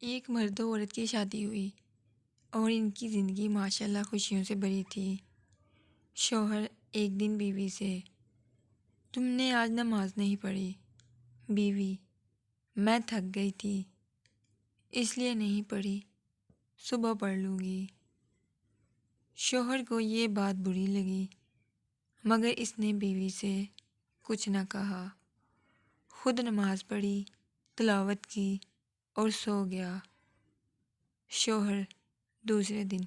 ایک مرد و عورت کی شادی ہوئی اور ان کی زندگی ماشاءاللہ خوشیوں سے بھری تھی۔ شوہر ایک دن بیوی سے: تم نے آج نماز نہیں پڑھی؟ بیوی: میں تھک گئی تھی اس لیے نہیں پڑھی، صبح پڑھ لوں گی۔ شوہر کو یہ بات بری لگی مگر اس نے بیوی سے کچھ نہ کہا، خود نماز پڑھی، تلاوت کی اور سو گیا۔ شوہر دوسرے دن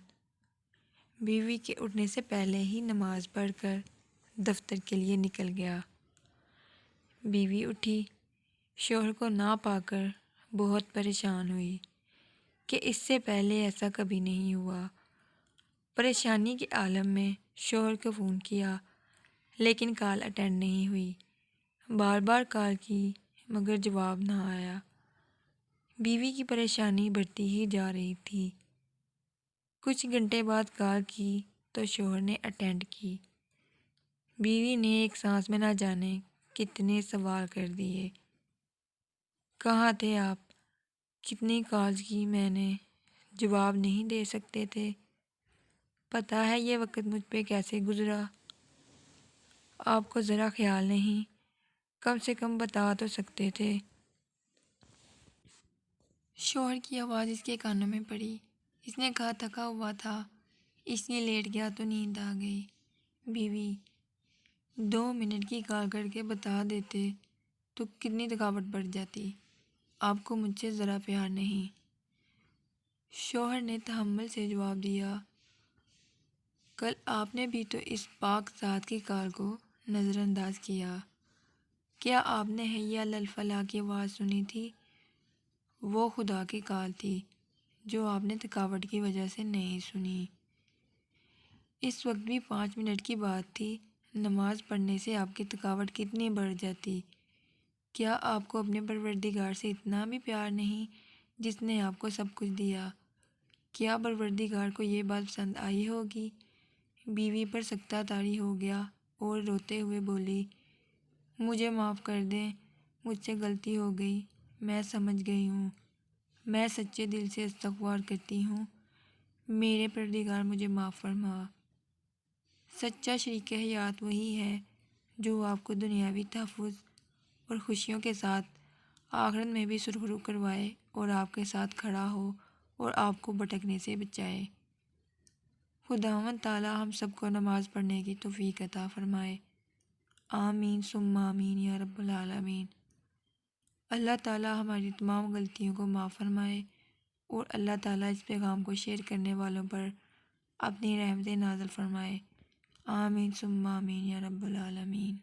بیوی کے اٹھنے سے پہلے ہی نماز پڑھ کر دفتر کے لیے نکل گیا۔ بیوی اٹھی، شوہر کو نہ پا کر بہت پریشان ہوئی کہ اس سے پہلے ایسا کبھی نہیں ہوا۔ پریشانی کے عالم میں شوہر کو فون کیا لیکن کال اٹینڈ نہیں ہوئی، بار بار کال کی مگر جواب نہ آیا۔ بیوی کی پریشانی بڑھتی ہی جا رہی تھی۔ کچھ گھنٹے بعد کال کی تو شوہر نے اٹینڈ کی۔ بیوی نے ایک سانس میں نہ جانے کتنے سوال کر دیے: کہاں تھے آپ؟ کتنی کالز کی میں نے، جواب نہیں دے سکتے تھے؟ پتہ ہے یہ وقت مجھ پہ کیسے گزرا؟ آپ کو ذرا خیال نہیں؟ کم سے کم بتا تو سکتے تھے۔ شوہر کی آواز اس کے کانوں میں پڑی۔ اس نے کہا تھکا ہوا تھا اس لیے لیٹ گیا تو نیند آ گئی۔ بیوی: 2 منٹ کی کال کر کے بتا دیتے تو کتنی تھکاوٹ بڑھ جاتی، آپ کو مجھ سے ذرا پیار نہیں؟ شوہر نے تحمل سے جواب دیا: کل آپ نے بھی تو اس پاک ذات کی کال کو نظر انداز کیا۔ کیا آپ نے حی علی الفلاح کی آواز سنی تھی؟ وہ خدا کی کال تھی جو آپ نے تھکاوٹ کی وجہ سے نہیں سنی۔ اس وقت بھی 5 منٹ کی بات تھی، نماز پڑھنے سے آپ کی تھکاوٹ کتنی بڑھ جاتی۔ کیا آپ کو اپنے پروردگار سے اتنا بھی پیار نہیں جس نے آپ کو سب کچھ دیا؟ کیا پروردگار کو یہ بات پسند آئی ہوگی؟ بیوی پر سکتہ طاری ہو گیا اور روتے ہوئے بولی: مجھے معاف کر دیں، مجھ سے غلطی ہو گئی، میں سمجھ گئی ہوں، میں سچے دل سے استغفار کرتی ہوں، میرے پروردگار مجھے معاف فرما۔ سچا شریک حیات وہی ہے جو آپ کو دنیاوی تحفظ اور خوشیوں کے ساتھ آخرت میں بھی سرخرو کروائے اور آپ کے ساتھ کھڑا ہو اور آپ کو بھٹکنے سے بچائے۔ خداوند تعالیٰ ہم سب کو نماز پڑھنے کی توفیق عطا فرمائے۔ آمین ثم آمین یا رب العالمین۔ اللہ تعالیٰ ہماری تمام غلطیوں کو معاف فرمائے اور اللہ تعالیٰ اس پیغام کو شیئر کرنے والوں پر اپنی رحمتیں نازل فرمائے۔ آمین ثم آمین یا رب العالمین۔